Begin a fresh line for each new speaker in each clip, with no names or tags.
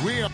We are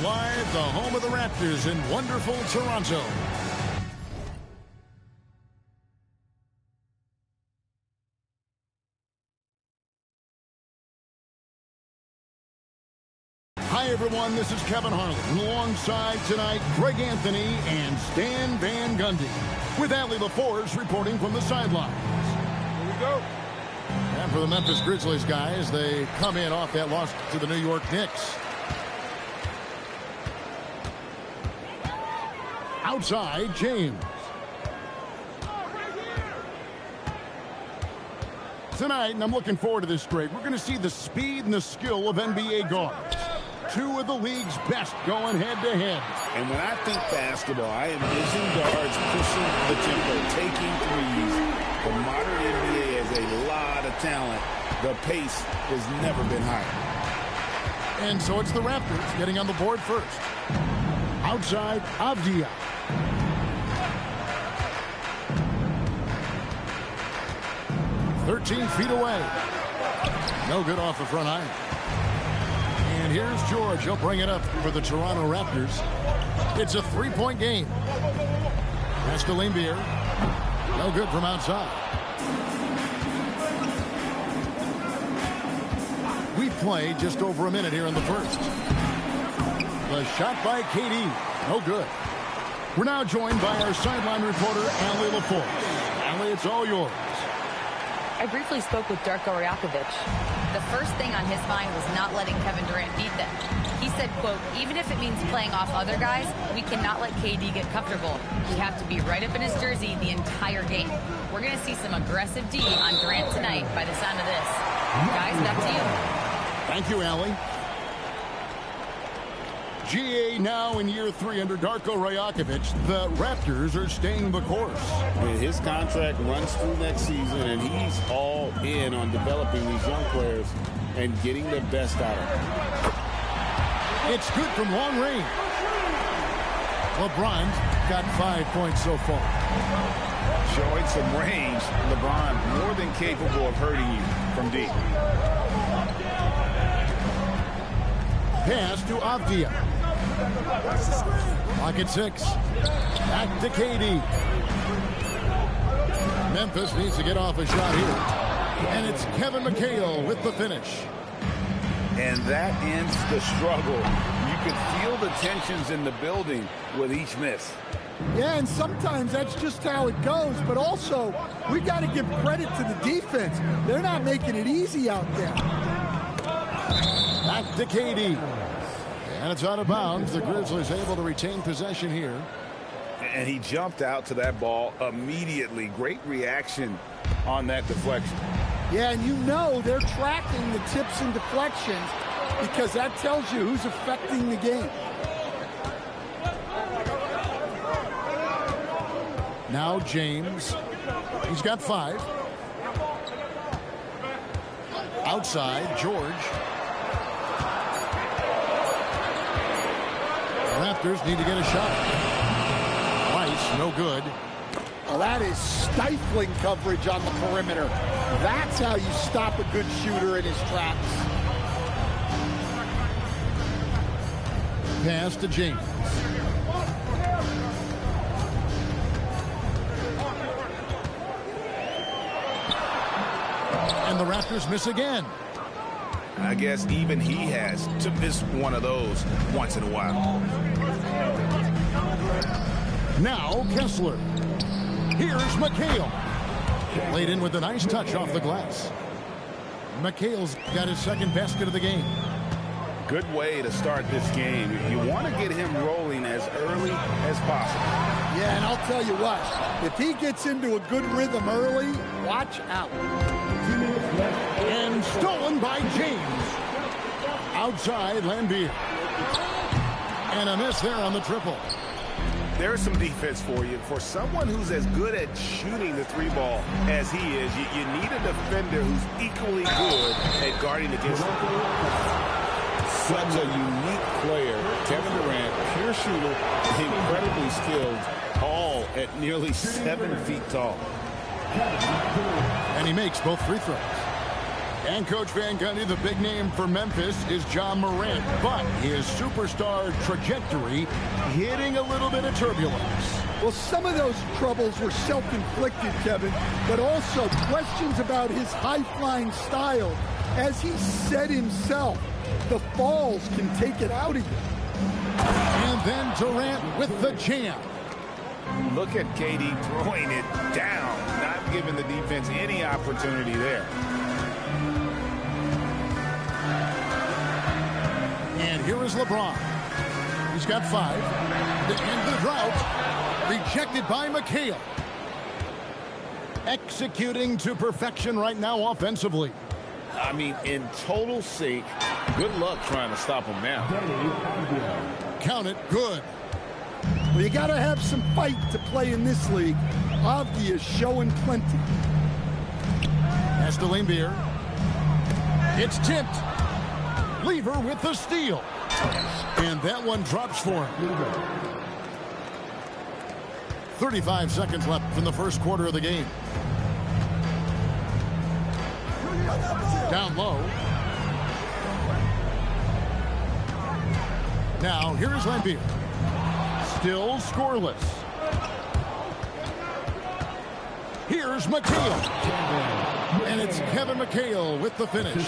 live, the home of the Raptors in wonderful Toronto. Hi, everyone. This is Kevin Harlan. Alongside tonight, Greg Anthony and Stan Van Gundy. With Allie LaForce reporting from the sidelines. Here we go. And for the Memphis Grizzlies, guys, they come in off that loss to the New York Knicks. Outside, James. Tonight, and I'm looking forward to this trade, we're going to see the speed and the skill of NBA guards. Two of the league's best going head-to-head.
And when I think basketball, I envision guards pushing the tempo, taking threes. The modern NBA has a lot of talent. The pace has never been higher.
And so it's the Raptors getting on the board first. Outside, Avdia. "13 feet away. No good off the front iron. And here's George. He'll bring it up for the Toronto Raptors. It's a three-point game. Pass to Lambier. No good from outside. We play just over a minute here in the first. The shot by KD. No good. We're now joined by our sideline reporter, Allie LaForce. Allie, it's all yours.
I briefly spoke with Darko Rajakovic. The first thing on his mind was not letting Kevin Durant beat them. He said, quote, even if it means playing off other guys, we cannot let KD get comfortable. We have to be right up in his jersey the entire game. We're going to see some aggressive D on Durant tonight by the sound of this. Guys, back to you.
Thank you, Allie. GA now in year 3 under Darko Rajakovic. The Raptors are staying the course.
And his contract runs through next season, and he's all in on developing these young players and getting the best out of them.
It's good from long range. LeBron's got 5 points so far.
Showing some range, LeBron more than capable of hurting you from deep.
Pass to Avdia. Clock at 6. Back to KD. Memphis needs to get off a shot here. And it's Kevin McHale with the finish.
And that ends the struggle. You can feel the tensions in the building with each miss.
Yeah, and sometimes that's just how it goes. But also, we got to give credit to the defense. They're not making it easy out there.
Back to KD. And it's out of bounds. The Grizzlies able to retain possession here.
And he jumped out to that ball immediately. Great reaction on that deflection.
Yeah, and you know they're tracking the tips and deflections because that tells you who's affecting the game.
Now James. He's got 5. Outside, George. Raptors need to get a shot. Rice, no good.
Well, that is stifling coverage on the perimeter. That's how you stop a good shooter in his tracks.
Pass to James. And the Raptors miss again.
I guess even he has to miss one of those once in a while.
Now Kessler. Here's McHale. Laid in with a nice touch off the glass. McHale's got his second basket of the game.
Good way to start this game. You want to get him rolling as early as possible.
Yeah, and I'll tell you what, if he gets into a good rhythm early, watch out.
And stolen by James. Outside, Lambier. And a miss there on the triple.
There's some defense for you. For someone who's as good at shooting the 3-ball as he is, you need a defender who's equally good at guarding against him. Such a unique player. Kevin Durant, pure shooter, incredibly skilled, all at nearly 7 feet tall.
And he makes both free throws. And Coach Van Gundy, the big name for Memphis is John Morant, but his superstar trajectory hitting a little bit of turbulence.
Well, some of those troubles were self-inflicted, Kevin, but also questions about his high-flying style. As he said himself, the falls can take it out of you.
And then Durant with the jam.
Look at KD throwing it down, not giving the defense any opportunity there.
And here is LeBron. He's got 5. The end of the drought. Rejected by McHale. Executing to perfection right now offensively.
I mean, in total sync. Good luck trying to stop him now.
Count it, good.
Well, you got to have some fight to play in this league. Avdia is showing plenty.
As to Lambier. It's tipped. Lever with the steal. And that one drops for him. 35 seconds left in the first quarter of the game. Down low. Now, here is Lambier. Still scoreless. Here's McHale. And it's Kevin McHale with the finish.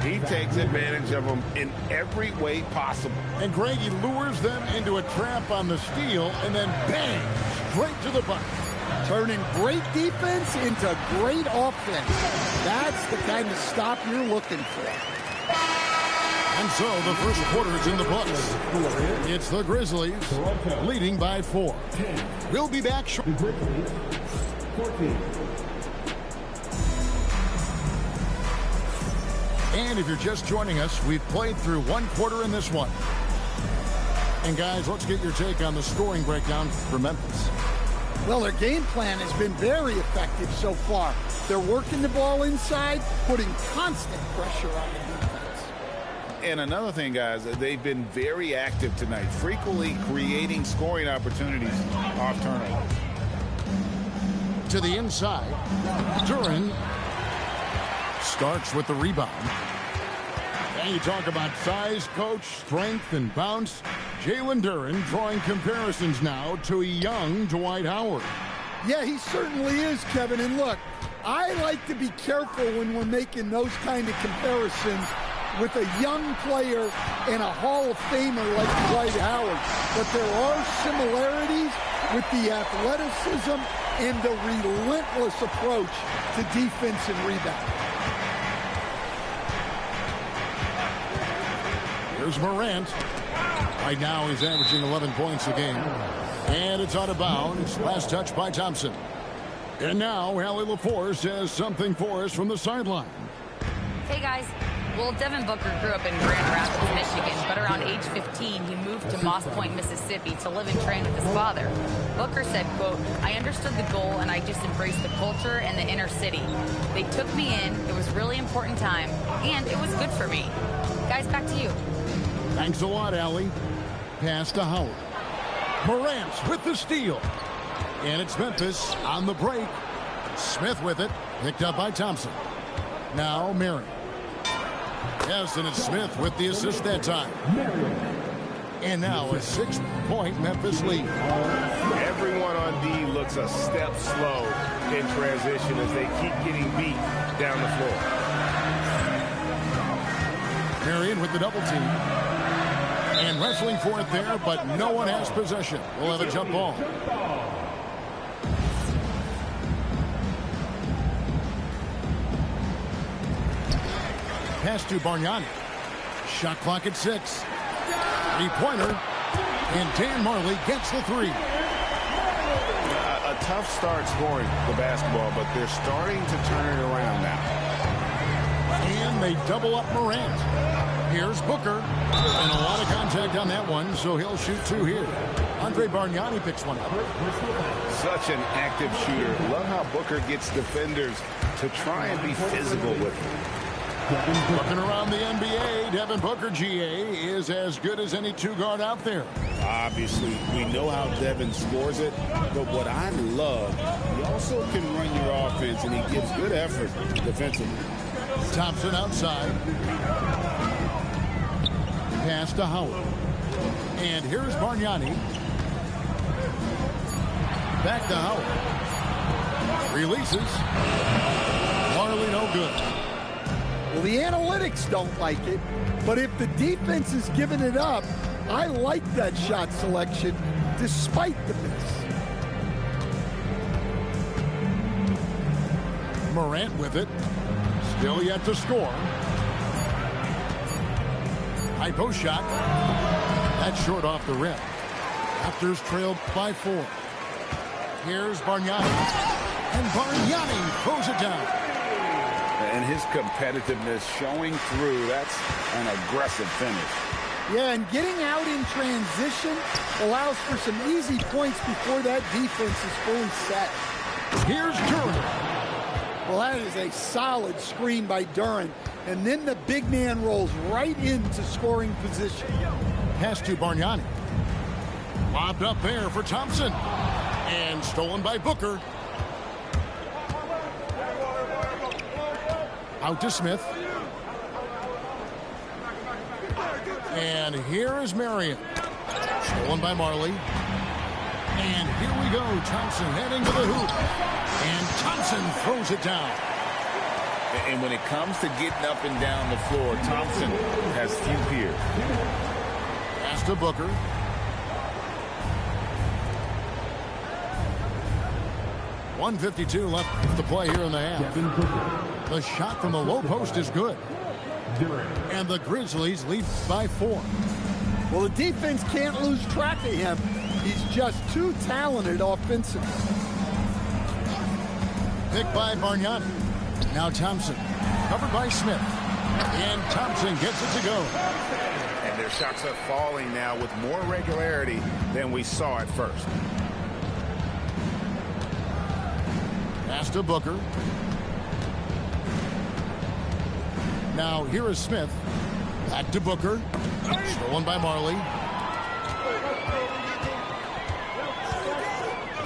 He takes advantage of them in every way possible.
And Greg, he lures them into a trap on the steal and then bang, straight to the bucket.
Turning great defense into great offense. That's the kind of stop you're looking for.
And so the first quarter is in the books. It's the Grizzlies leading by 4. We'll be back shortly. And if you're just joining us, we've played through 1 quarter in this one. And guys, let's get your take on the scoring breakdown for Memphis.
Well, their game plan has been very effective so far. They're working the ball inside, putting constant pressure on the defense.
And another thing, guys, they've been very active tonight, frequently creating scoring opportunities off turnover.
To the inside, Duren starts with the rebound. And you talk about size, coach, strength, and bounce. Jalen Duren drawing comparisons now to a young Dwight Howard.
Yeah, he certainly is, Kevin. And look, I like to be careful when we're making those kind of comparisons with a young player and a Hall of Famer like Dwight Howard. But there are similarities with the athleticism and the relentless approach to defense and rebound.
Here's Morant. Right now he's averaging 11 points a game. And it's out of bounds. Last touch by Thompson. And now Allie LaForce has something for us from the sideline.
Hey guys. Well, Devin Booker grew up in Grand Rapids, Michigan, but around age 15, he moved to Moss Point, Mississippi to live and train with his father. Booker said, quote, "I understood the goal and I just embraced the culture and the inner city. They took me in, it was a really important time, and it was good for me." Guys, back to you.
Thanks a lot, Allie. Pass to Howard. Morant with the steal. And it's Memphis on the break. Smith with it, picked up by Thompson. Now Marion. Yes, and it's Smith with the assist that time. And now a 6-point Memphis lead.
Everyone on D looks a step slow in transition as they keep getting beat down the floor.
Marion with the double team. And wrestling for it there, but no one has possession. We'll have a jump ball. Pass to Bargnani. Shot clock at 6. 3-pointer. And Dan Marley gets the 3.
A tough start scoring the basketball, but they're starting to turn it around now.
And they double up Morant. Here's Booker. And a lot of contact on that one, so he'll shoot 2 here. Andre Bargnani picks one up.
Such an active shooter. Love how Booker gets defenders to try and be physical with him.
Looking around the NBA, Devin Booker, GA, is as good as any 2-guard out there.
Obviously, we know how Devin scores it, but what I love, he also can run your offense, and he gives good effort defensively.
Thompson outside. Pass to Howard. And here's Bargnani. Back to Howard. Releases. Marley no good.
Well, the analytics don't like it, but if the defense is giving it up, I like that shot selection despite the miss.
Morant with it. Still yet to score. High post shot. That's short off the rim. Raptors trailed by 4. Here's Bargnani. And Bargnani throws it down.
And his competitiveness showing through. That's an aggressive finish.
Yeah, and getting out in transition allows for some easy points before that defense is fully set.
Here's Duren.
Well, that is a solid screen by Duren. And then the big man rolls right into scoring position.
Pass to Bargnani. Lobbed up there for Thompson. And stolen by Booker. Out to Smith. And here is Marion. Stolen by Marley. And here we go. Thompson heading to the hoop. And Thompson throws it down.
And when it comes to getting up and down the floor, Thompson has few peers.
Pass to Booker. .152 left to play here in the half. The shot from the low post is good. And the Grizzlies lead by 4.
Well, the defense can't lose track of him. He's just too talented offensively.
Picked by Bargnani. Now Thompson. Covered by Smith. And Thompson gets it to go.
And their shots are falling now with more regularity than we saw at first.
Pass to Booker. Now here is Smith. Back to Booker. Stolen by Marley.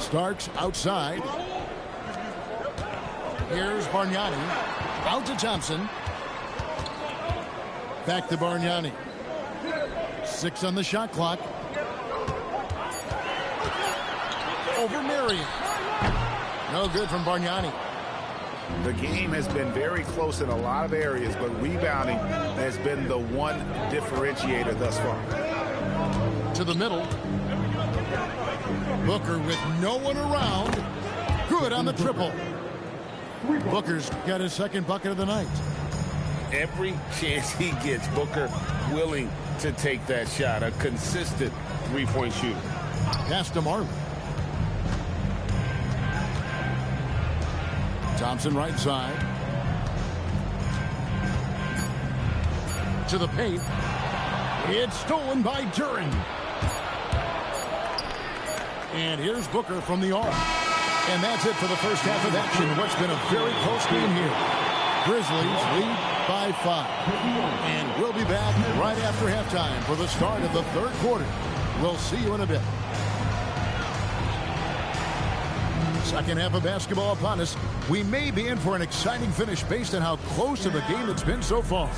Starks outside. Here's Bargnani. Out to Thompson. Back to Bargnani. 6 on the shot clock. Over Marion. No good from Bargnani.
The game has been very close in a lot of areas, but rebounding has been the one differentiator thus far.
To the middle. Booker with no one around. Good on the triple. Booker's got his second bucket of the night.
Every chance he gets, Booker willing to take that shot. A consistent three-point shooter.
Pass to Marley. Thompson right side. To the paint. It's stolen by Duren. And here's Booker from the arc. And that's it for the first half of action. What's been a very close game here. Grizzlies lead by 5. And we'll be back right after halftime for the start of the third quarter. We'll see you in a bit. Second half of basketball upon us. We may be in for an exciting finish based on how close of a game it's been so far.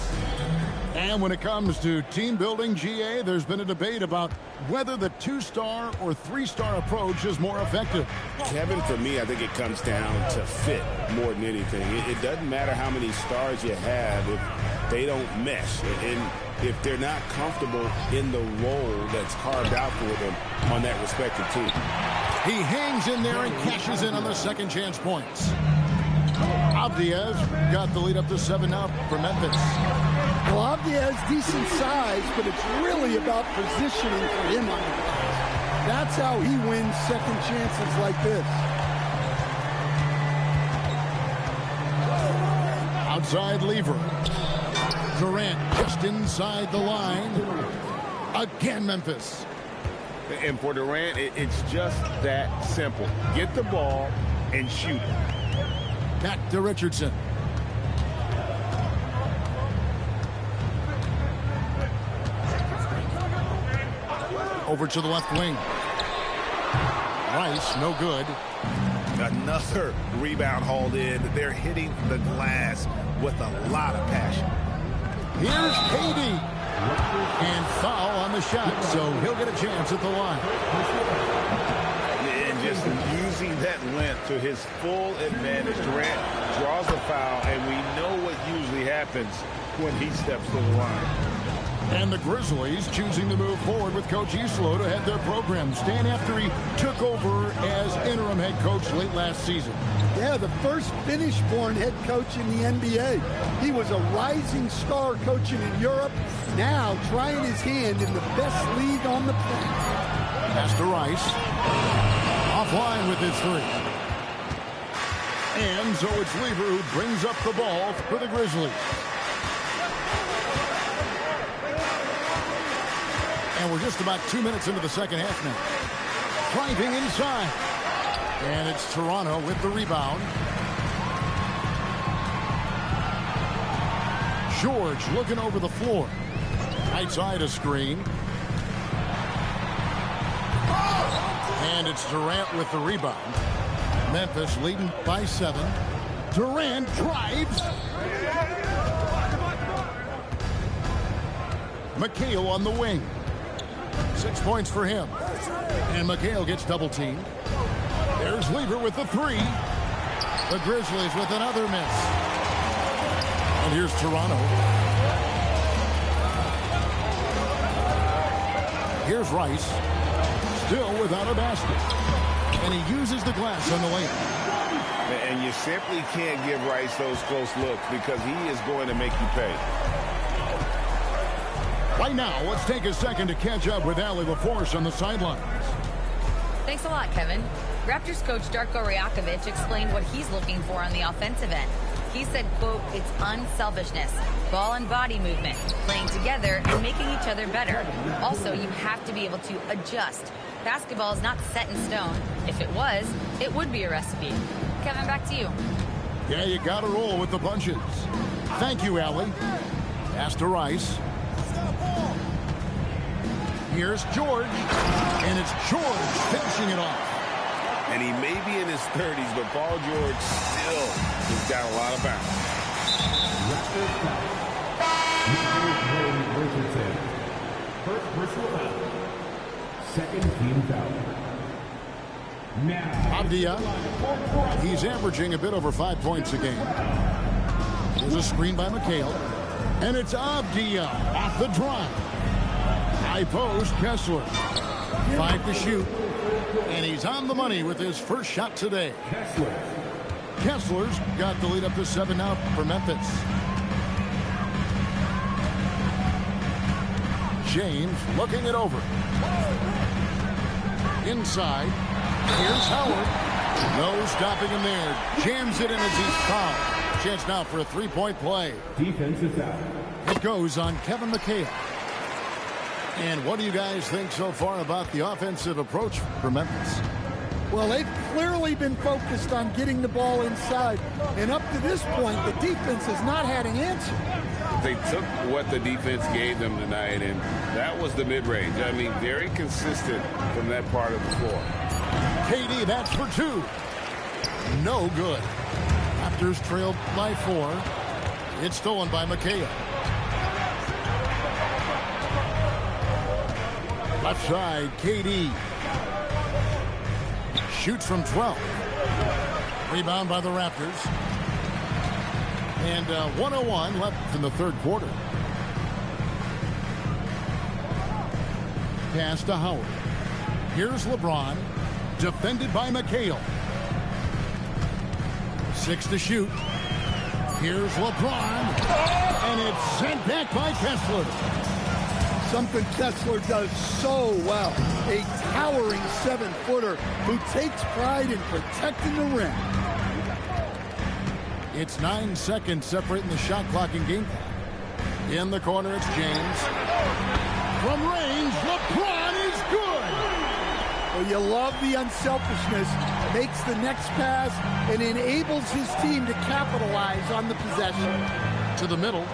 And when it comes to team building, GA, there's been a debate about whether the 2-star or 3-star approach is more effective.
Kevin, for me, I think it comes down to fit more than anything. It doesn't matter how many stars you have if they don't mesh. And if they're not comfortable in the role that's carved out for them on that respective team.
He hangs in there and cashes in on the second chance points. Avdiaz got the lead up to 7 now for Memphis.
Well, Avdiaz, decent size, but it's really about positioning for him on the glass. That's how he wins second chances like this.
Outside Lever. Durant just inside the line. Again, Memphis.
And for Durant, it's just that simple. Get the ball and shoot.
Back to Richardson. Over to the left wing. Rice, no good.
Another rebound hauled in. They're hitting the glass with a lot of passion.
Here's KD. And foul on the shot, so he'll get a chance at the line.
And just using that length to his full advantage. Durant draws the foul, and we know what usually happens when he steps to the line.
And the Grizzlies choosing to move forward with Coach Islo to head their program. Stan, after he took over as interim head coach late last season.
Yeah, the first Finnish-born head coach in the NBA. He was a rising star coaching in Europe, now trying his hand in the best league on the planet.
Pass to Rice. Offline with his 3. And so it's Lever who brings up the ball for the Grizzlies. And we're just about 2 minutes into the second half now. Driving inside. And it's Toronto with the rebound. George looking over the floor. Right side a screen. And it's Durant with the rebound. Memphis leading by 7. Durant drives. McHale on the wing. 6 points for him. And McHale gets double teamed. There's Lever with the 3. The Grizzlies with another miss. And here's Toronto. Here's Rice. Still without a basket. And he uses the glass on the layup.
And you simply can't give Rice those close looks because he is going to make you pay.
Right now, let's take a second to catch up with Allie LaForce on the sidelines.
Thanks a lot, Kevin. Raptors coach Darko Rajakovic explained what he's looking for on the offensive end. He said, quote, it's unselfishness, ball and body movement, playing together and making each other better. Also, you have to be able to adjust. Basketball is not set in stone. If it was, it would be a recipe. Kevin, back to you.
Yeah, you got to roll with the punches. Thank you, Allie. Pass to Rice. Here's George. And it's George finishing it off.
And he may be in his 30s, but Paul George still has got a lot of bounce.
First personal foul. Second team foul. Now,
Avdia, he's averaging a bit over 5 points a game. There's a screen by McHale. And it's Avdia off the drive. High post, Kessler. 5 to shoot. And he's on the money with his first shot today. Kessler's got the lead up to 7 now for Memphis. James looking it over. Inside. Here's Howard. No stopping him there. Jams it in as he's fouled. Chance now for a three-point play.
Defense is out.
It goes on Kevin McHale. And what do you guys think so far about the offensive approach for Memphis?
Well, they've clearly been focused on getting the ball inside. And up to this point, the defense has not had an answer.
They took what the defense gave them tonight, and that was the mid-range. I mean, very consistent from that part of the floor.
KD, that's for 2. No good. Raptors trailed by 4. It's stolen by McHale. Left side, KD. Shoots from 12. Rebound by the Raptors. And 1:01 left in the third quarter. Pass to Howard. Here's LeBron. Defended by McHale. 6 to shoot. Here's LeBron. And it's sent back by Kessler.
Something Kessler does so well. A towering 7-footer who takes pride in protecting the rim.
It's 9 seconds separating the shot clock and game clock. In the corner, it's James. From range, LeBron is good.
Well, you love the unselfishness. Makes the next pass and enables his team to capitalize on the possession.
To the middle.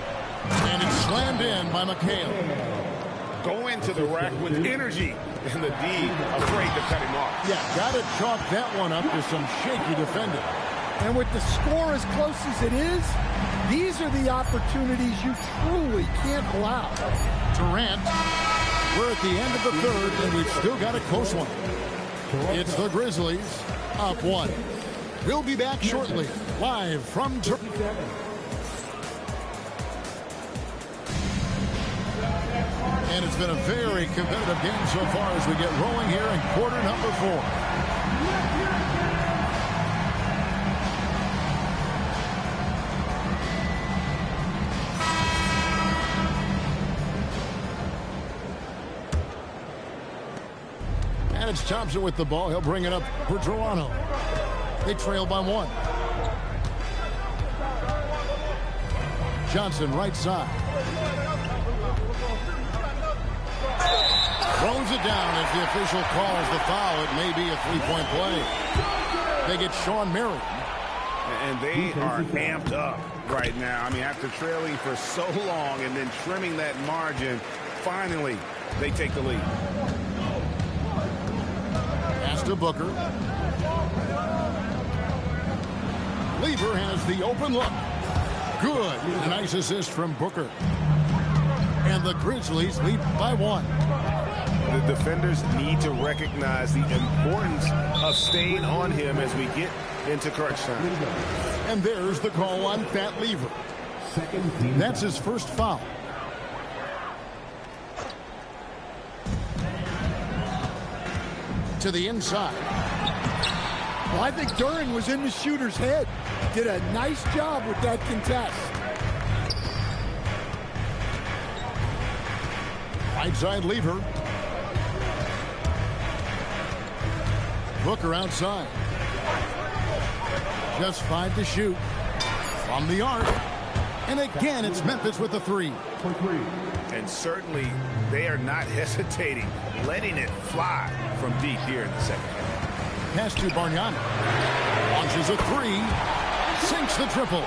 And it's slammed in by McHale.
Go into the rack with energy. And the D afraid to cut him off.
Yeah, got to chalk that one up to some shaky defending.
And with the score as close as it is, these are the opportunities you truly can't allow.
Durant, we're at the end of the third, and we've still got a close one. It's the Grizzlies up 1. We'll be back shortly, live from Toronto. And it's been a very competitive game so far as we get rolling here in quarter number 4. And it's Thompson with the ball. He'll bring it up for Toronto. They trail by 1. Johnson right side. Throws it down as the official calls the foul. It may be a three-point play. They get Sean Marion.
And they are amped up right now. I mean, after trailing for so long and then trimming that margin, finally they take the lead.
Pass to Booker. Lever has the open look. Good. A nice assist from Booker. And the Grizzlies lead by 1.
The defenders need to recognize the importance of staying on him as we get into crunch time.
And there's the call on Pat Lever.
Second team
That's
foul.
his first foul. To the inside.
Well, I think Duren was in the shooter's head. Did a nice job with that contest.
Right side lever. Booker outside. Just 5 to shoot. From the arc. And again, it's Memphis with the three.
For three.
And certainly, they are not hesitating, letting it fly from deep here in the second half.
Pass to Bargnani. Launches a three. Sinks the triple.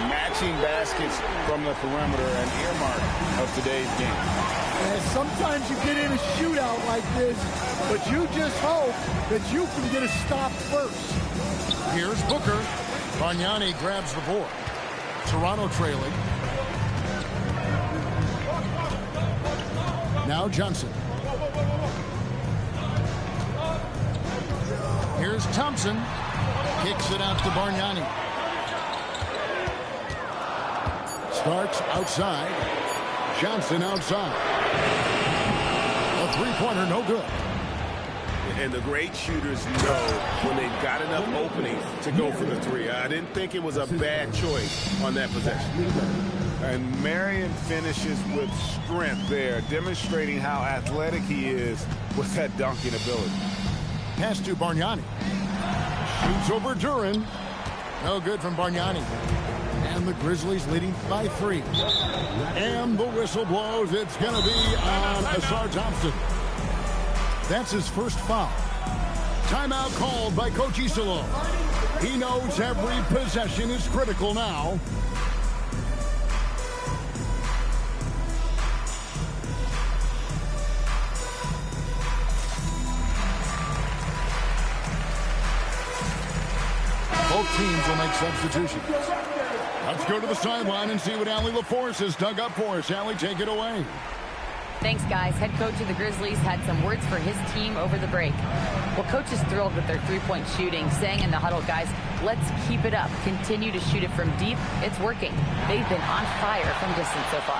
Matching baskets from the perimeter, an earmark of today's game.
And sometimes you get in a shootout like this, but you just hope that you can get a stop first.
Here's Booker. Bargnani grabs the board. Toronto trailing. Now Johnson. Here's Thompson. Kicks it out to Bargnani. Starks outside. Johnson outside. A three-pointer, no good.
And the great shooters know when they've got enough opening to go for the three. I didn't think it was a bad choice on that possession. And Marion finishes with strength there, demonstrating how athletic he is with that dunking ability.
Pass to Bargnani. Shoots over Duren. No good from Bargnani. And the Grizzlies leading by 3. And the whistle blows. It's going to be on Ausar Thompson. That's his first foul. Timeout called by Coach Iserlohn. He knows every possession is critical now. Both teams will make substitutions. Let's go to the sideline and see what Allie LaForce has dug up for us. Allie, take it away.
Thanks, guys. Head coach of the Grizzlies had some words for his team over the break. Well, coach is thrilled with their three-point shooting, saying in the huddle, guys, let's keep it up. Continue to shoot it from deep. It's working. They've been on fire from distance so far.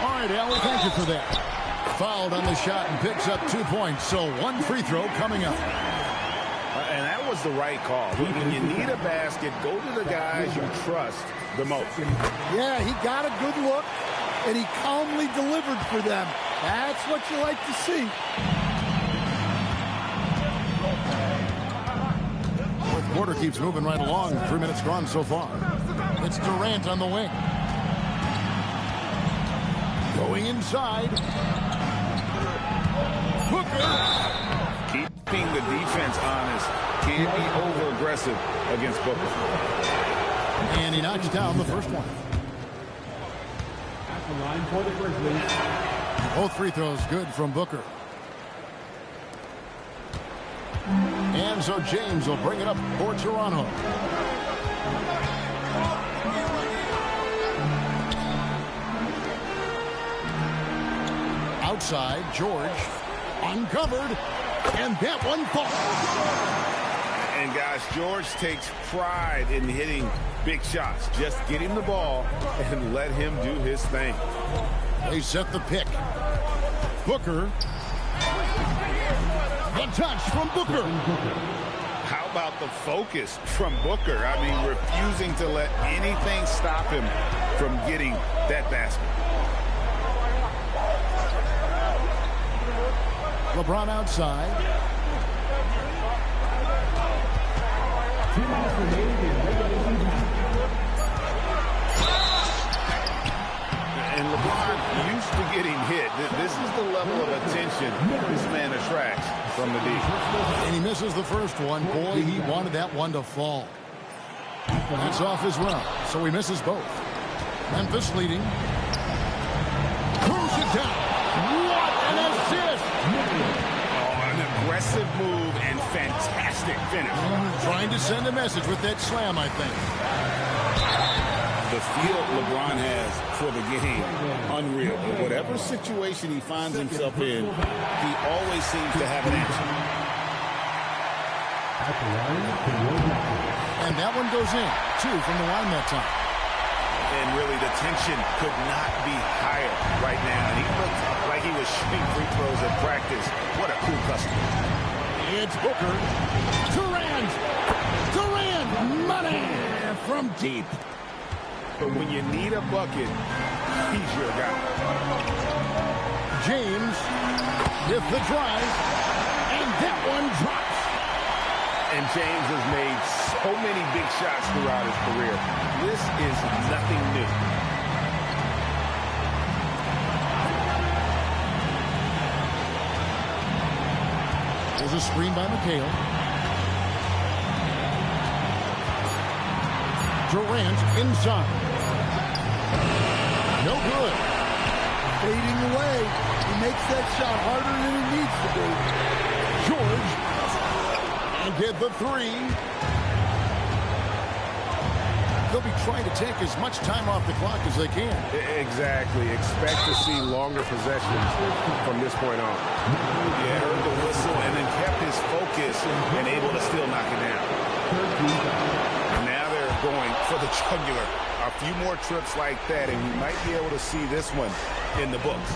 All right, Allie, thank you for that. Fouled on the shot and picks up 2 points, so 1 free throw coming up.
And that was the right call. When you need a basket, go to the guys you trust the most.
Yeah, he got a good look, and he calmly delivered for them. That's what you like to see.
Fourth quarter keeps moving right along. 3 minutes gone so far. It's Durant on the wing. Going inside. Booker.
Keeping the defense honest. Can't be over-aggressive against Booker.
And he knocks down the first one.
At the line for the Grizzlies.
Both free throws good from Booker. And so James will bring it up for Toronto. Outside, George uncovered, and that one falls.
And guys, George takes pride in hitting big shots. Just get him the ball and let him do his thing.
They set the pick. Booker. The touch from Booker.
How about the focus from Booker? I mean, refusing to let anything stop him from getting that basket.
LeBron outside.
2 minutes remaining in regulation time.
And LeBron used to getting hit. This is the level of attention this man attracts from the defense.
And he misses the first one. Boy, he wanted that one to fall. That's off as well. So he misses both. Memphis leading. Pulls it down. What an assist!
Oh, an aggressive move and fantastic finish.
Trying to send a message with that slam, I think.
The feel LeBron has for the game, unreal. But whatever situation he finds himself in, he always seems to have an answer.
At the line for your Raptors.
And that one goes in. 2 from the line that time.
And really, the tension could not be higher right now. And he looked like he was shooting free throws at practice. What a cool customer.
It's Booker. Durant. Durant. Money from deep.
But when you need a bucket, he's your guy.
James with the drive. And that one drops.
And James has made so many big shots throughout his career. This is nothing new.
There's a screen by McHale. Durant inside. No good.
Fading away. He makes that shot harder than it needs to be.
George. And get the three. They'll be trying to take as much time off the clock as they can.
Exactly. Expect to see longer possessions from this point on. Yeah, heard the whistle and then kept his focus and able to still knock it down. Now they're going for the jugular. A few more trips like that, and we might be able to see this one in the books.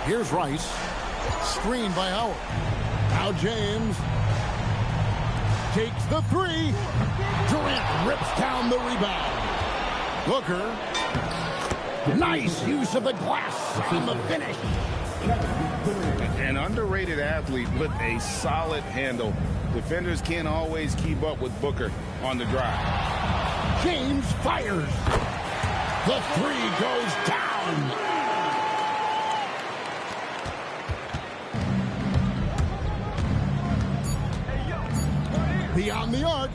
Here's Rice. Screen by Howard. Now James takes the three. Durant rips down the rebound. Booker. Nice use of the glass on the finish.
An underrated athlete with a solid handle. Defenders can't always keep up with Booker on the drive.
James fires. The three goes down. Beyond the arc.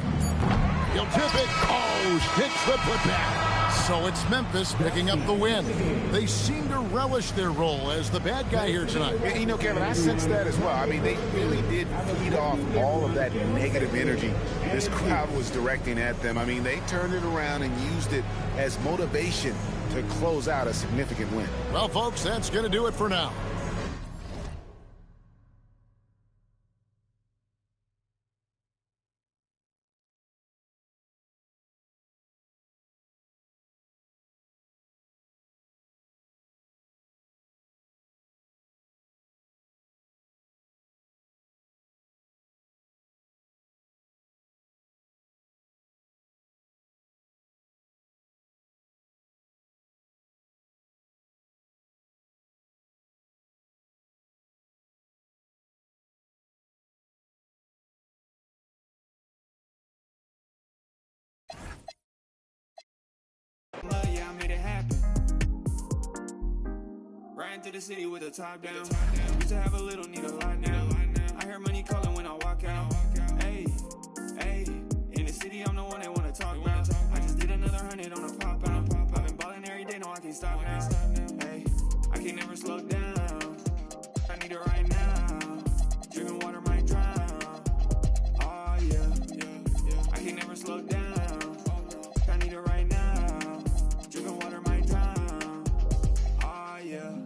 He'll tip it. Oh, hits the putback. So it's Memphis picking up the win. They seem to relish their role as the bad guy here tonight.
You know, Kevin, I sense that as well. I mean, they really did feed off all of that negative energy this crowd was directing at them. I mean, they turned it around and used it as motivation to close out a significant win.
Well, folks, that's going to do it for now.
Yeah, I made it happen. Ran to the city with the top down. Used to have a little, need a lot now. I hear money calling when I walk out. Hey, hey, in the city, I'm the one they wanna talk about. I just did another 100 on a pop out. I've been balling every day, no, I can't stop now. Hey, I can never slow down. I need it right now. Drinking water might drown. Oh yeah, I can never slow down. I need it right now. Drinking water might drown. Oh yeah.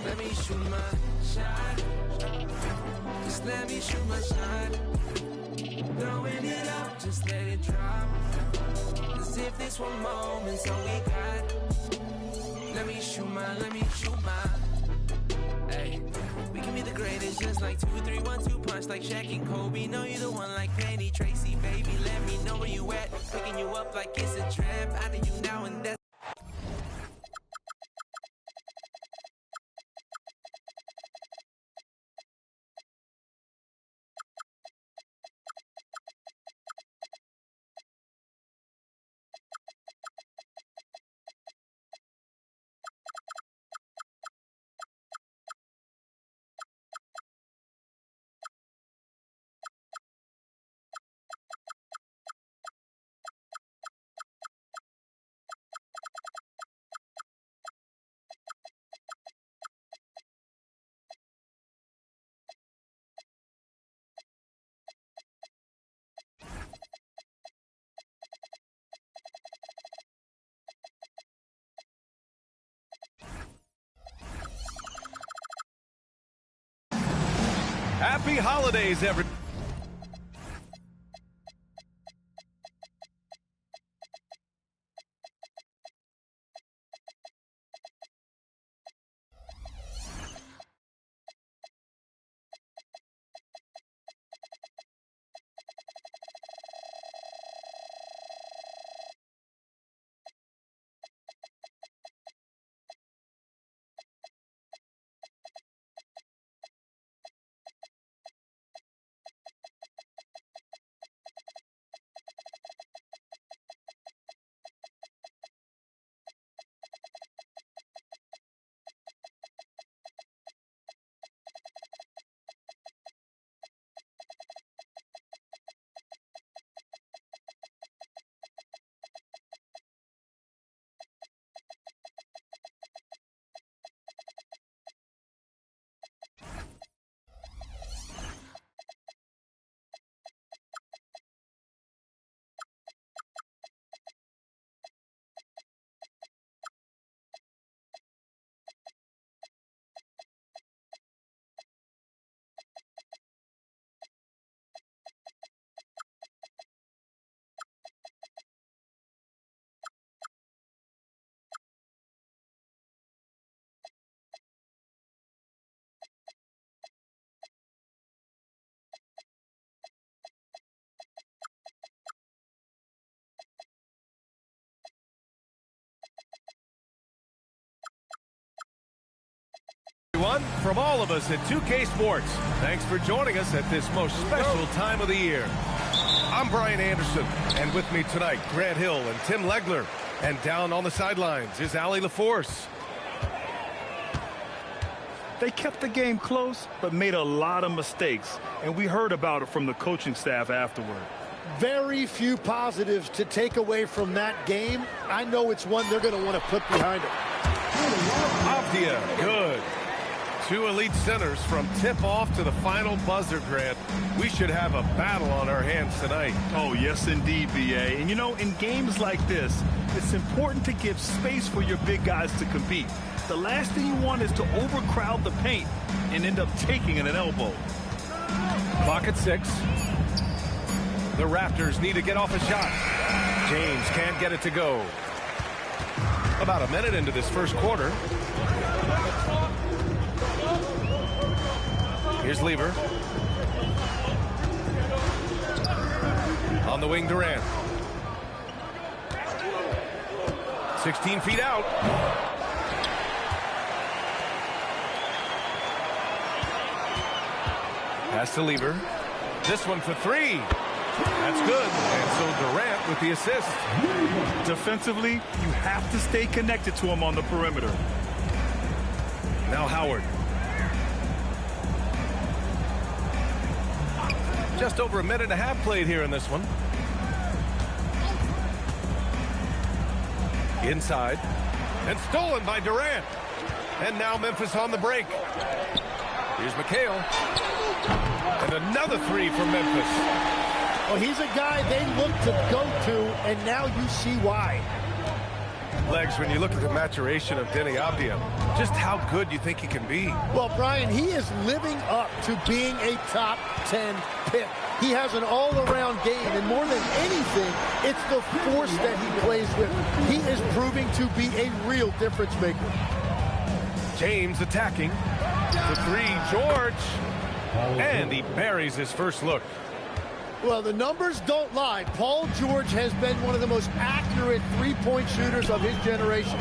Let me shoot my shot. Just let me shoot my shot. Throwing it up, just let it drop. As if this one moment's all we got. Let me shoot my. Hey, we can be the greatest, just like 2, 3, 1, 2 punch, like Shaq and Kobe. Know you the one like Penny Tracy, baby. Let me know where you at. Picking you up like it's a trap. I need you now and that's.
Happy holidays, everyone. From all of us at 2K Sports, thanks for joining us at this most special time of the year. I'm Brian Anderson, and with me tonight, Grant Hill and Tim Legler. And down on the sidelines is Allie LaForce.
They kept the game close, but made a lot of mistakes, and we heard about it from the coaching staff afterward.
Very few positives to take away from that game. I know it's one they're going to want to put behind them.
Avdia, good. Two elite centers from tip-off to the final buzzer, Grant. We should have a battle on our hands tonight.
Oh, yes, indeed, B.A. And, you know, in games like this, it's important to give space for your big guys to compete. The last thing you want is to overcrowd the paint and end up taking an elbow.
Clock at 6. The Raptors need to get off a shot. James can't get it to go. About a minute into this first quarter. Here's Lever. On the wing, Durant. 16 feet out. Pass to Lever. This one for three. That's good. And so Durant with the assist.
Defensively, you have to stay connected to him on the perimeter.
Now Howard. Just over a minute and a half played here in this one. Inside. And stolen by Durant. And now Memphis on the break. Here's McHale. And another three for Memphis.
Well, he's a guy they look to go to, and now you see why.
Legs, when you look at the maturation of Deni Avdia, just how good you think he can be.
Well, Brian, he is living up to being a top 10 pick. He has an all-around game, and more than anything, it's the force that he plays with. He is proving to be a real difference maker.
James attacking. The three, George. And he buries his first look.
Well, the numbers don't lie. Paul George has been one of the most accurate three-point shooters of his generation.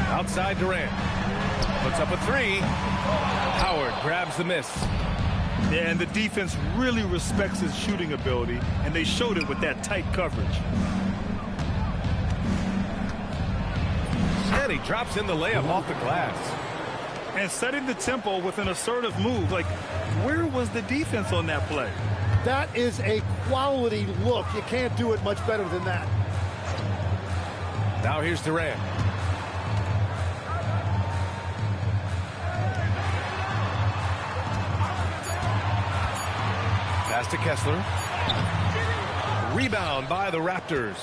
Outside Durant. Puts up a three. Howard grabs the miss.
Yeah, and the defense really respects his shooting ability, and they showed it with that tight coverage.
And he drops in the layup off the glass.
And setting the tempo with an assertive move. Like, where was the defense on that play?
That is a quality look. You can't do it much better than that.
Now here's Durant. Pass to Kessler. Rebound by the Raptors.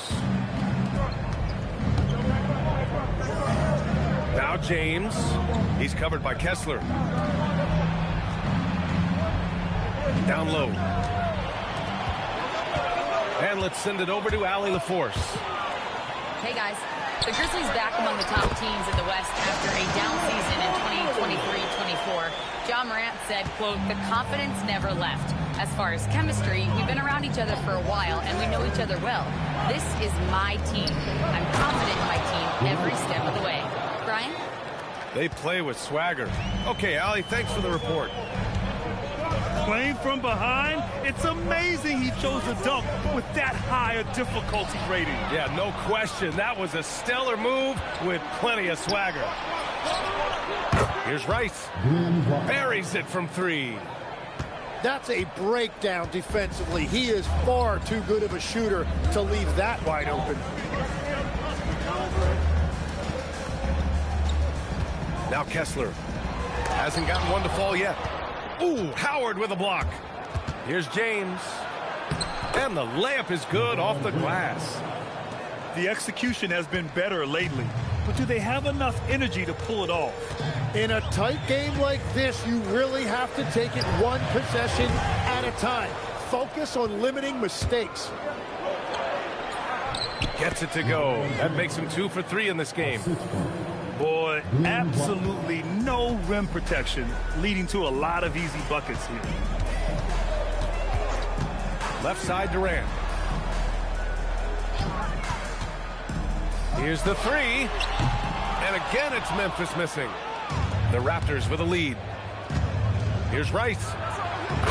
Now Now James. He's covered by Kessler. Down low. And let's send it over to Allie LaForce.
Hey, guys. The Grizzlies back among the top teams in the West after a down season in 2023-24. John Morant said, quote, "The confidence never left. As far as chemistry, we've been around each other for a while, and we know each other well. This is my team. I'm confident in my team every step of the way." Brian?
They play with swagger. Okay, Allie, thanks for the report.
Playing from behind, it's amazing he chose to dunk with that high a difficulty rating.
Yeah, no question. That was a stellar move with plenty of swagger. Here's Rice. Buries it from three.
That's a breakdown defensively. He is far too good of a shooter to leave that wide open.
Now Kessler. Hasn't gotten one to fall yet. Ooh, Howard with a block. Here's James. And the layup is good off the glass.
The execution has been better lately, but do they have enough energy to pull it off?
In a tight game like this, you really have to take it one possession at a time. Focus on limiting mistakes.
Gets it to go. That makes him 2 for 3 in this game.
Boy, absolutely no rim protection, leading to a lot of easy buckets here.
Left side Durant. Here's the three. And again, it's Memphis missing. The Raptors with a lead. Here's Rice.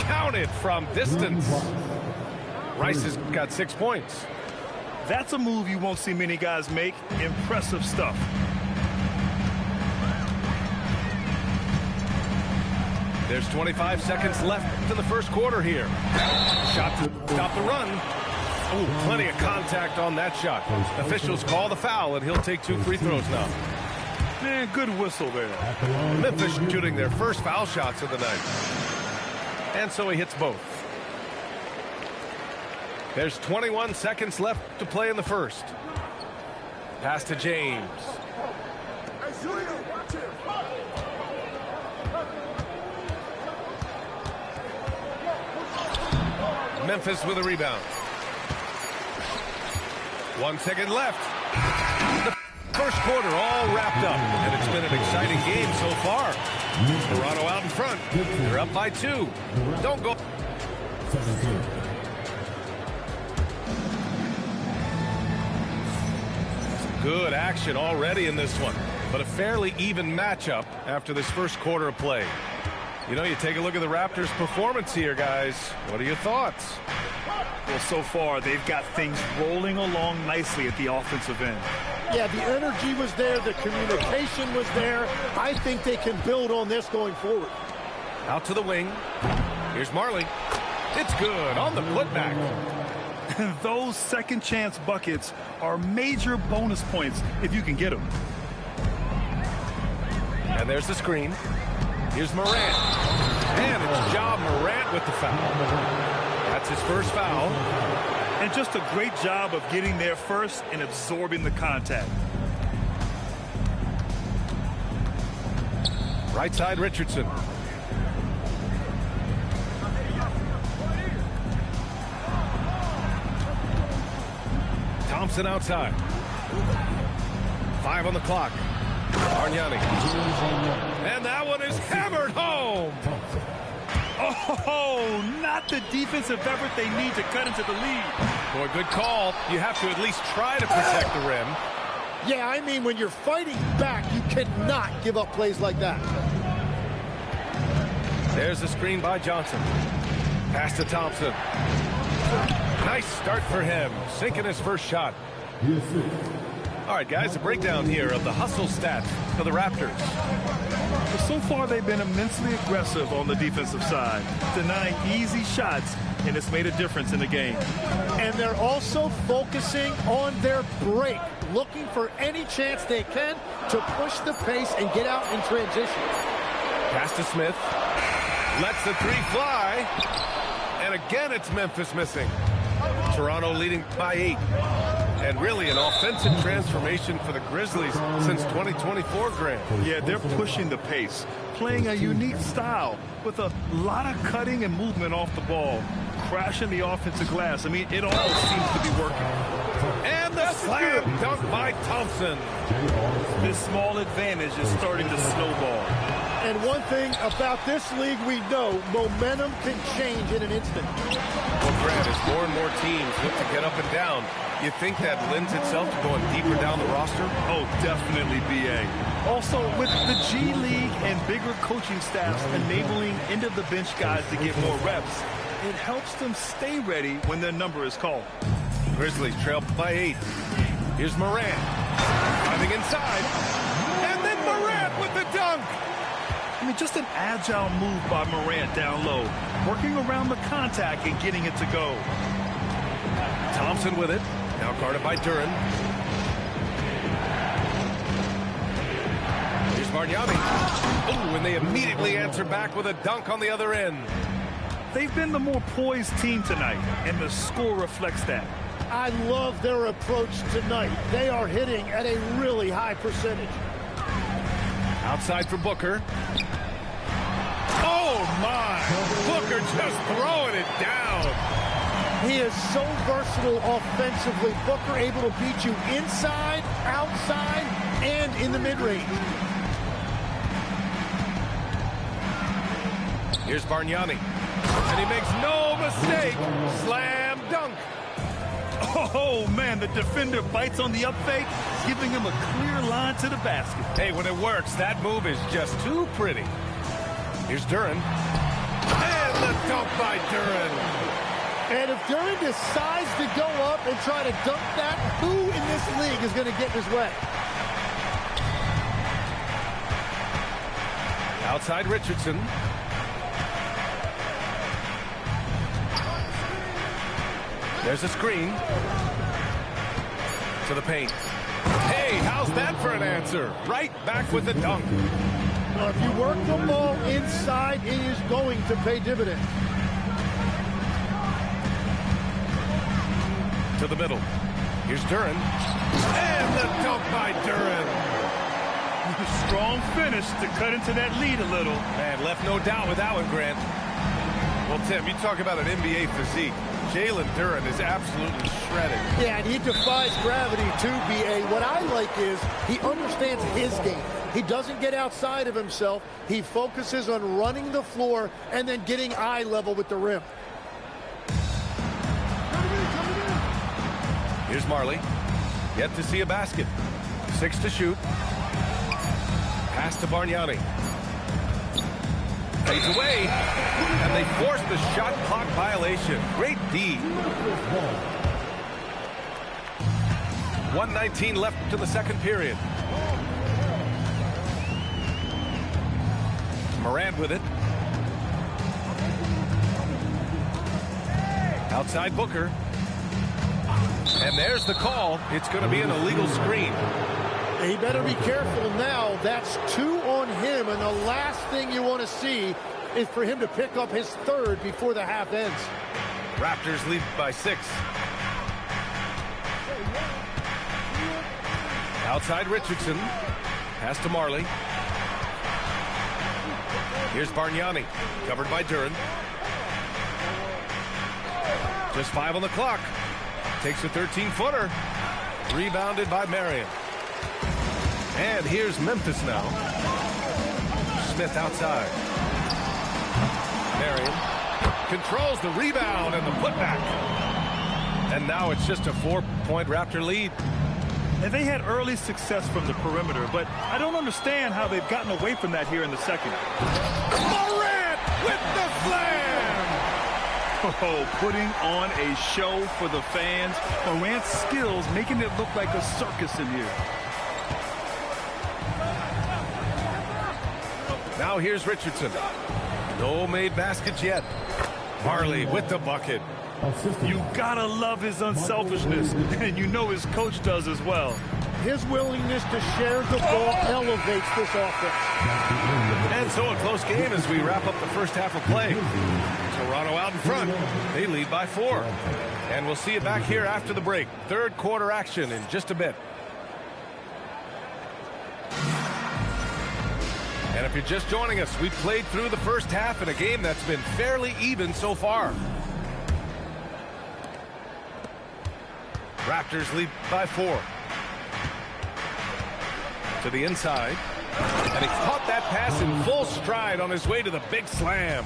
Counted from distance. Rice has got 6 points.
That's a move you won't see many guys make. Impressive stuff.
There's 25 seconds left to the first quarter here. Shot to stop the run. Oh, plenty of contact on that shot. Officials call the foul, and he'll take 2 free throws now.
Man, good whistle there.
Memphis shooting their first foul shots of the night. And so he hits both. There's 21 seconds left to play in the first. Pass to James. Memphis with a rebound. 1 second left. The first quarter all wrapped up, and it's been an exciting game so far. Toronto out in front. They're up by 2. Don't go. Good action already in this one, but a fairly even matchup after this first quarter of play. You know, you take a look at the Raptors' performance here, guys. What are your thoughts?
Well, so far, they've got things rolling along nicely at the offensive end.
Yeah, the energy was there. The communication was there. I think they can build on this going forward.
Out to the wing. Here's Marley. It's good on the putback.
Those second chance buckets are major bonus points if you can get them.
And there's the screen. Here's Morant. And it's Ja Morant with the foul. That's his first foul.
And just a great job of getting there first and absorbing the contact.
Right side Richardson. Thompson outside. 5 on the clock. Bargnani. And that one is hammered home.
Oh, not the defensive effort they need to cut into the lead.
Boy, good call. You have to at least try to protect the rim.
Yeah, I mean, when you're fighting back, you cannot give up plays like that.
There's the screen by Johnson. Pass to Thompson. Nice start for him. Sinking his first shot. All right, guys, a breakdown here of the hustle stats for the Raptors.
So far, they've been immensely aggressive on the defensive side, denying easy shots, and it's made a difference in the game.
And they're also focusing on their break, looking for any chance they can to push the pace and get out in transition.
Pass to Smith. Lets the three fly. And again, it's Memphis missing. Toronto leading by 8. And really an offensive transformation for the Grizzlies since 2024, Grant.
Yeah, they're pushing the pace, playing a unique style with a lot of cutting and movement off the ball, crashing the offensive glass. I mean, it all seems to be working.
And the slam dunk by Thompson.
This small advantage is starting to snowball.
And one thing about this league we know, momentum can change in an instant.
Well, Grant, as more and more teams look to get up and down, you think that lends itself to going deeper down the roster?
Oh, definitely, B.A. Also, with the G League and bigger coaching staffs enabling end-of-the-bench guys to get more reps, it helps them stay ready when their number is called.
Grizzlies trail by 8. Here's Morant. Driving inside. And then Morant with the dunk.
I mean, just an agile move by Morant down low, working around the contact and getting it to go.
Thompson with it. Now guarded by Duren. Here's Bargnani. Oh, and they immediately answer back with a dunk on the other end.
They've been the more poised team tonight, and the score reflects that.
I love their approach tonight. They are hitting at a really high percentage.
Outside for Booker. Oh, my. Booker just throwing it down.
He is so versatile offensively. Booker able to beat you inside, outside, and in the mid-range.
Here's Bargnani. And he makes no mistake. Slam dunk.
Oh, man, the defender bites on the up fake, giving him a clear line to the basket.
Hey, when it works, that move is just too pretty. Here's Duren. And the dunk by Duren.
And if Duren decides to go up and try to dunk that, who in this league is going to get in his way?
Outside Richardson. There's a screen. To the paint. Hey, how's that for an answer? Right back with the dunk.
Well, if you work the ball inside, it is going to pay dividends.
To the middle. Here's Duren. And the dunk by Duren.
Strong finish to cut into that lead a little.
Man, left no doubt with that one, Grant. Well, Tim, you talk about an NBA physique. Jalen Duren is absolutely shredded.
Yeah, and he defies gravity too, B.A. What I like is he understands his game. He doesn't get outside of himself. He focuses on running the floor and then getting eye level with the rim.
Here's Marley. Yet to see a basket. 6 to shoot. Pass to Bargnani. Fades away. And they force the shot clock violation. Great D. 1:19 left to the second period. Morant with it. Outside Booker. And there's the call. It's going to be an illegal screen.
He better be careful now. That's 2 on him, and the last thing you want to see is for him to pick up his 3rd before the half ends.
Raptors lead by 6. Outside Richardson. Pass to Marley. Here's Bargnani. Covered by Duren. Just 5 on the clock. Takes a 13-footer. Rebounded by Marion. And here's Memphis now. Smith outside. Marion controls the rebound and the putback. And now it's just a 4-point Raptor lead.
And they had early success from the perimeter, but I don't understand how they've gotten away from that here in the second.
Morant with the slam!
Oh, putting on a show for the fans. Morant's skills making it look like a circus in here.
Now here's Richardson. No made baskets yet. Marley with the bucket.
You gotta love his unselfishness, and you know his coach does as well.
His willingness to share the ball elevates this offense.
As And so a close game as we wrap up the first half of play. Toronto out in front. They lead by 4. And we'll see you back here after the break. Third quarter action in just a bit. And if you're just joining us, we've played through the first half in a game that's been fairly even so far. Raptors lead by 4. To the inside. And he caught that pass in full stride on his way to the big slam.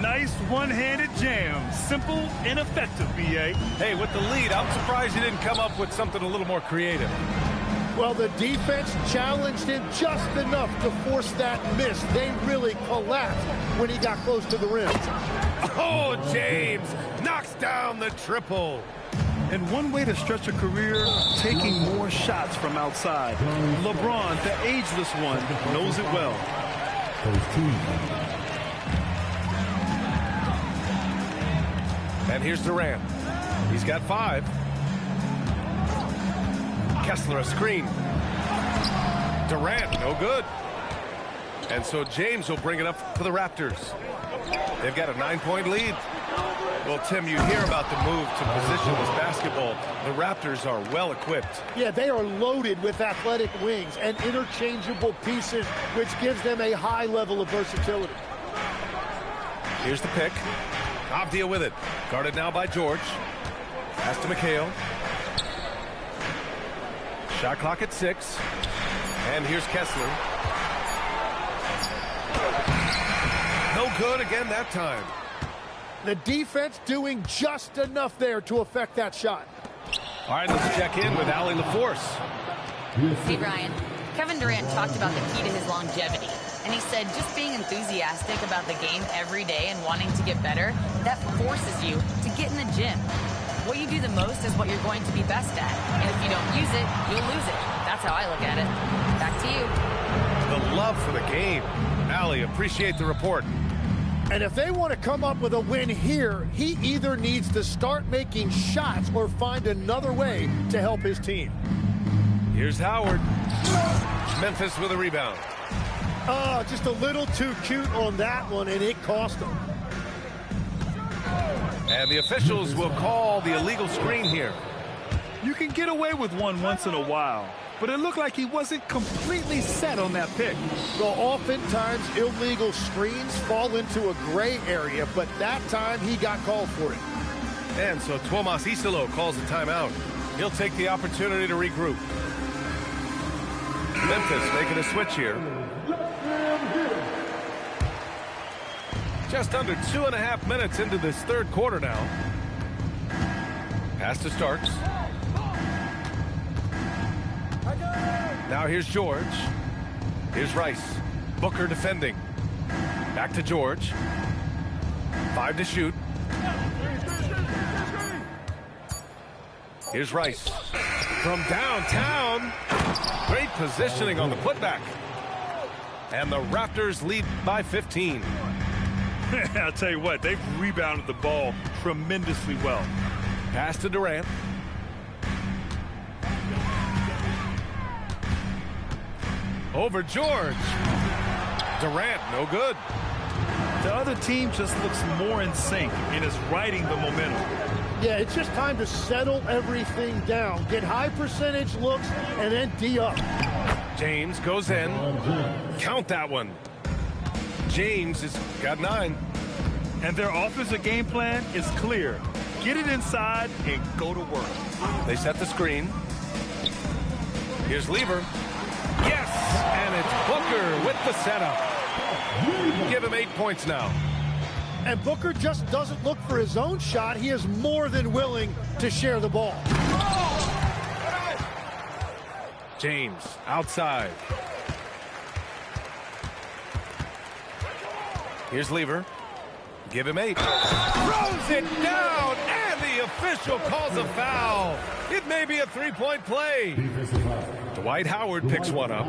Nice one-handed jam. Simple and effective, B.A.
Hey, with the lead, I'm surprised he didn't come up with something a little more creative.
Well, the defense challenged him just enough to force that miss. They really collapsed when he got close to the rim.
Oh, James knocks down the triple.
And one way to stretch a career, taking more shots from outside. LeBron, the ageless one, knows it well.
And here's Durant. He's got 5. Kessler a screen. Durant, no good. And so James will bring it up for the Raptors. They've got a 9-point lead. Well, Tim, you hear about the move to positionless basketball. The Raptors are well equipped.
Yeah, they are loaded with athletic wings and interchangeable pieces, which gives them a high level of versatility.
Here's the pick. Avdia with it. Guarded now by George. Pass to McHale. Shot clock at 6. And here's Kessler. No good again that time.
The defense doing just enough there to affect that shot.
All right, let's check in with Allie LaForce.
Hey, Brian. Kevin Durant talked about the key to his longevity. And he said just being enthusiastic about the game every day and wanting to get better, that forces you to get in the gym. What you do the most is what you're going to be best at. And if you don't use it, you'll lose it. That's how I look at it. Back to you.
The love for the game. Allie, appreciate the report.
And if they want to come up with a win here, he either needs to start making shots or find another way to help his team.
Here's Howard. Memphis with a rebound.
Oh, just a little too cute on that one, and it cost him.
And the officials will call the illegal screen here.
You can get away with one once in a while, but it looked like he wasn't completely set on that pick.
Well, oftentimes illegal screens fall into a gray area, but that time he got called for it.
And so Tuomas Isalo calls a timeout. He'll take the opportunity to regroup. Memphis making a switch here. Just under 2.5 minutes into this third quarter now. Pass to Starks. Now here's George. Here's Rice. Booker defending. Back to George. 5 to shoot. Here's Rice. From downtown. Great positioning on the putback. And the Raptors lead by 15.
I'll tell you what, they've rebounded the ball tremendously well.
Pass to Durant. Over George. Durant, no good.
The other team just looks more in sync and is riding the momentum.
Yeah, it's just time to settle everything down. Get high percentage looks and then D up.
James goes in. Count that one. James has got 9.
And their offensive game plan is clear. Get it inside and go to work.
They set the screen. Here's Lever. Yes! And it's Booker with the setup. Give him 8 points now.
And Booker just doesn't look for his own shot. He is more than willing to share the ball.
James outside. Here's Lever. Give him 8. Throws it down, and the official calls a foul. It may be a 3-point play. Dwight Howard picks one up.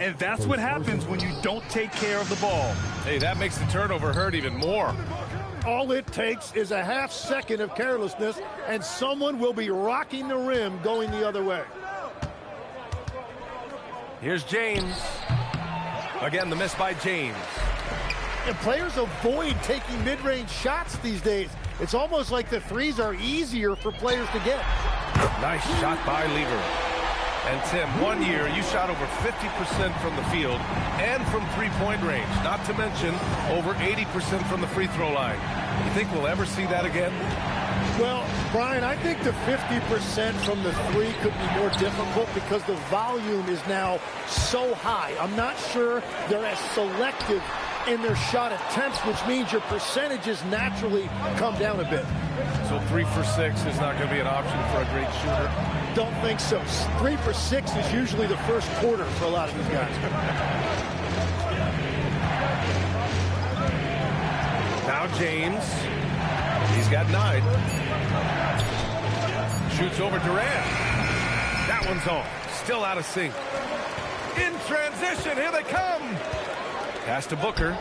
And that's what happens when you don't take care of the ball.
Hey, that makes the turnover hurt even more.
All it takes is a half second of carelessness, and someone will be rocking the rim going the other way.
Here's James. Again, the miss by James.
And players avoid taking mid-range shots these days. It's almost like the threes are easier for players to get.
Nice shot by Lever. And Tim, 1 year you shot over 50% from the field and from three-point range, not to mention over 80% from the free throw line. You think we'll ever see that again?
Well, Brian, I think the 50% from the three could be more difficult because the volume is now so high. I'm not sure they're as selective in their shot attempts, which means your percentages naturally come down a bit.
So 3 for 6 is not going to be an option for a great shooter?
Don't think so. 3 for 6 is usually the first quarter for a lot of these guys.
Now James. He's got 9. Shoots over Durant. That one's off. Still out of sync. In transition. Here they come. Pass to Booker.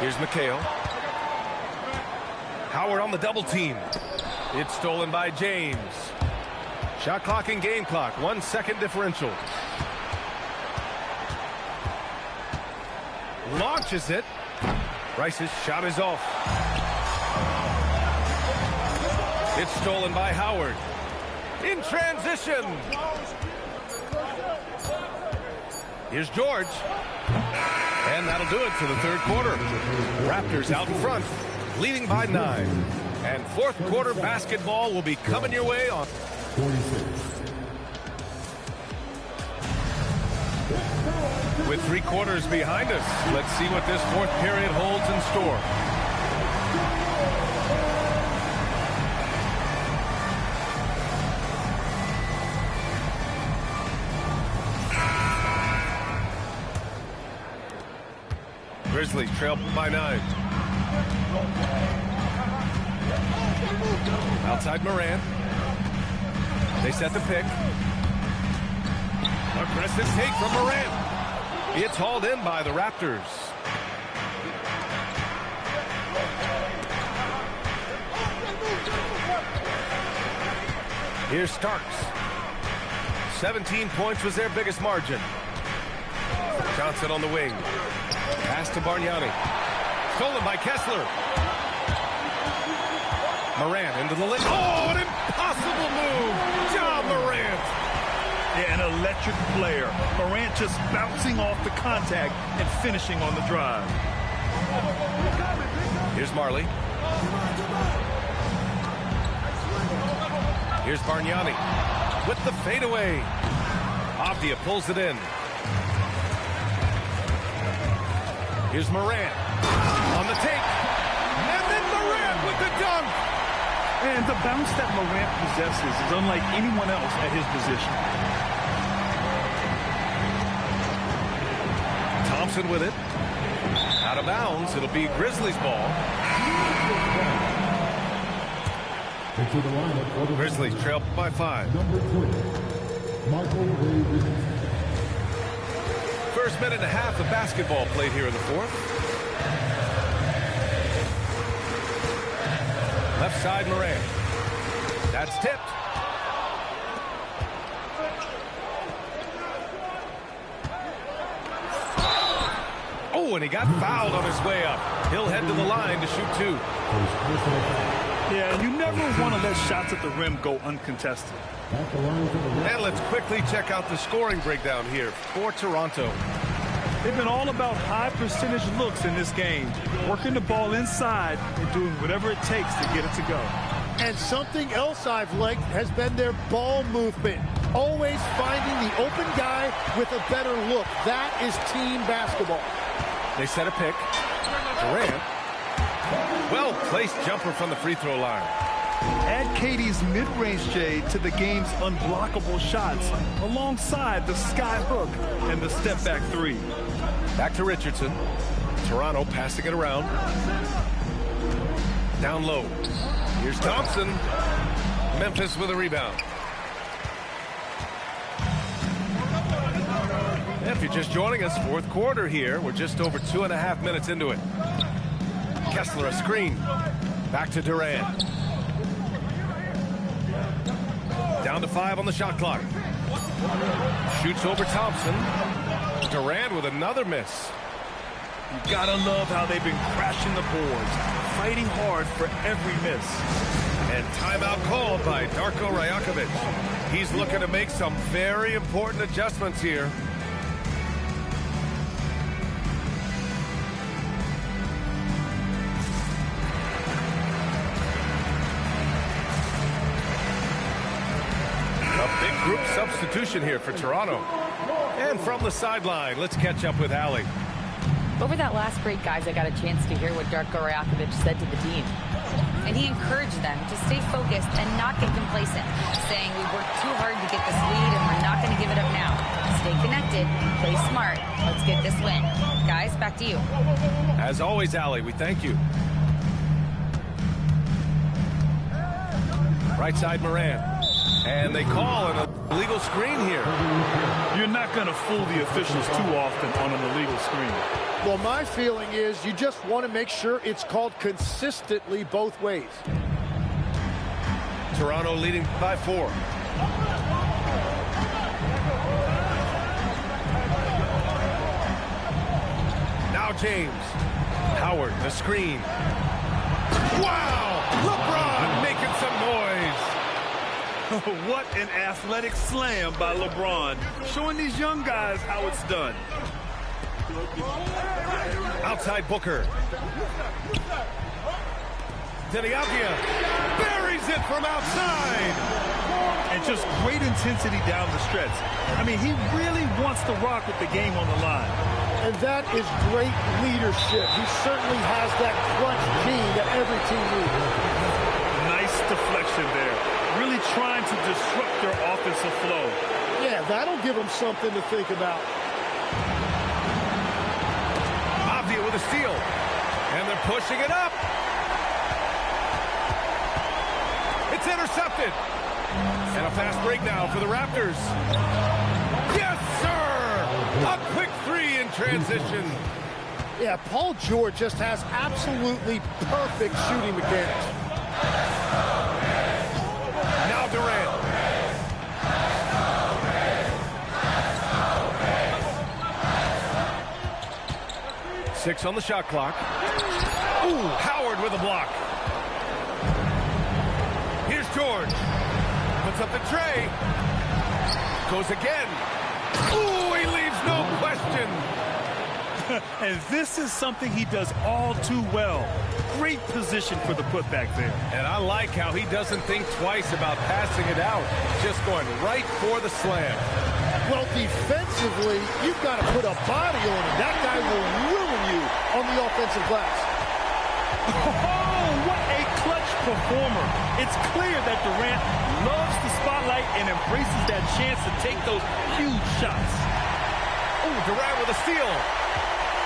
Here's McHale. Howard on the double team. It's stolen by James. Shot clock and game clock. 1 second differential. Launches it. Rice's shot is off. It's stolen by Howard. In transition. Here's George. And that'll do it for the third quarter. Raptors out in front, leading by 9. And fourth quarter basketball will be coming your way on
46.
With 3 quarters behind us, let's see what this fourth period holds in store. Grizzlies trail by 9. Outside Morant. They set the pick. Aggressive take from Morant. It's hauled in by the Raptors. Here's Starks. 17 points was their biggest margin. Johnson on the wing. Pass to Bargnani. Stolen by Kessler. Morant into the lane. Oh, an impossible move. Ja Morant.
Yeah, an electric player. Morant just bouncing off the contact and finishing on the drive.
Here's Marley. Here's Bargnani with the fadeaway. Avdia pulls it in. Here's Morant on the take. And then Morant with the dunk.
And the bounce that Morant possesses is unlike anyone else at his position.
Thompson with it. Out of bounds. It'll be Grizzlies ball. Grizzlies trail by 5.
Number 20, Michael Ray Richardson.
First minute and a half of basketball played here in the fourth. Left side Morant. That's tipped. Oh, and he got fouled on his way up. He'll head to the line to shoot 2.
Yeah, you never want to let shots at the rim go uncontested.
And let's quickly check out the scoring breakdown here for Toronto.
They've been all about high percentage looks in this game, working the ball inside and doing whatever it takes to get it to go.
And something else I've liked has been their ball movement. Always finding the open guy with a better look. That is team basketball.
They set a pick. Durant. Well-placed jumper from the free throw line.
Add KD's mid-range shade to the game's unblockable shots alongside the sky hook and the step-back 3.
Back to Richardson. Toronto passing it around. Down low. Here's Thompson. Memphis with a rebound. If you're just joining us, fourth quarter here. We're just over 2.5 minutes into it. Kessler a screen. Back to Durant. Down to 5 on the shot clock. Shoots over Thompson. Durant with another miss.
You gotta love how they've been crashing the boards, fighting hard for every miss.
And timeout called by Darko Rajakovic. He's looking to make some very important adjustments here. A big group substitution here for Toronto. And from the sideline, let's catch up with Allie.
Over that last break, guys, I got a chance to hear what Darko Rajakovic said to the team. And he encouraged them to stay focused and not get complacent, saying we worked too hard to get this lead and we're not going to give it up now. Stay connected, play smart. Let's get this win. Guys, back to you.
As always, Allie, we thank you. Right side, Moran. And they call an illegal screen here.
You're not going to fool the officials too often on an illegal screen.
Well, my feeling is you just want to make sure it's called consistently both ways.
Toronto leading by 4. Now James. Howard, the screen. Wow! LeBron making some noise.
What an athletic slam by LeBron, showing these young guys how it's done.
Outside Booker. Teniavia buries it from outside.
And just great intensity down the stretch. I mean, he really wants to rock with the game on the line.
And that is great leadership. He certainly has that clutch gene that every team needs.
Nice deflection there. Really trying to disrupt their offensive flow.
Yeah, that'll give them something to think about.
Avdia with a steal. And they're pushing it up. It's intercepted. And a fast break now for the Raptors. Yes, sir! A quick 3 in transition.
Yeah, Paul George just has absolutely perfect shooting mechanics.
Now Durant. Six on the shot clock. Ooh, Howard with a block. Here's George. Puts up the tray. Goes again. Ooh, he leaves no question.
And this is something he does all too well. Great position for the putback there.
And I like how he doesn't think twice about passing it out. Just going right for the slam.
Well, defensively, you've got to put a body on him. That guy will ruin you on the offensive glass.
Oh, what a clutch performer. It's clear that Durant loves the spotlight and embraces that chance to take those huge shots.
Oh, Durant with a steal.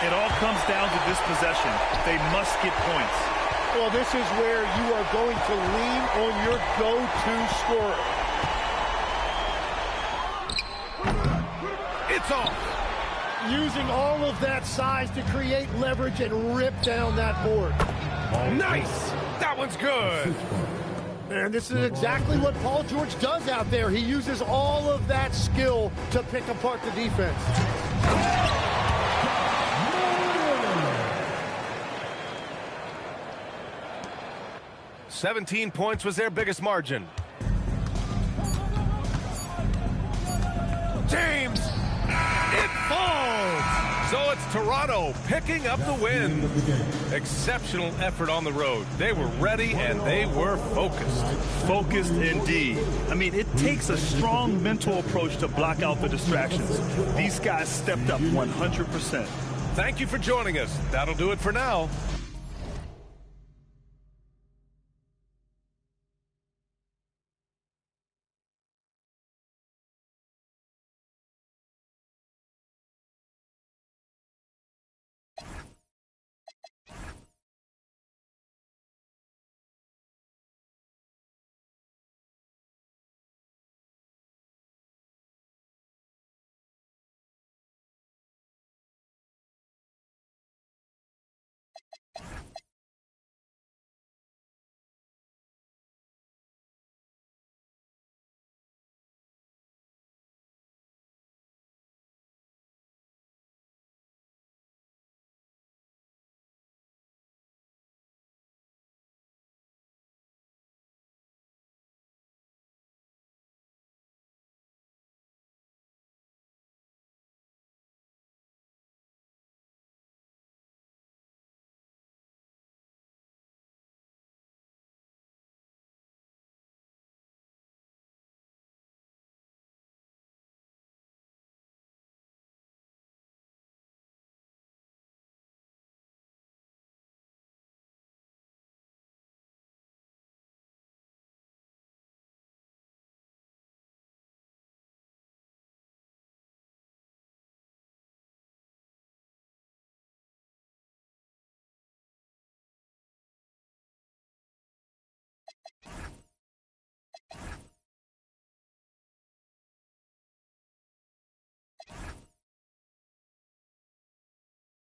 It all comes down to this possession. They must get points.
Well, this is where you are going to lean on your go-to scorer.
It's off.
Using all of that size to create leverage and rip down that board.
Nice. That one's good.
And this is exactly what Paul George does out there. He uses all of that skill to pick apart the defense.
17 points was their biggest margin. James! It falls! So it's Toronto picking up the win. Exceptional effort on the road. They were ready and they were focused.
Focused indeed. I mean, it takes a strong mental approach to block out the distractions. These guys stepped up 100%.
Thank you for joining us. That'll do it for now.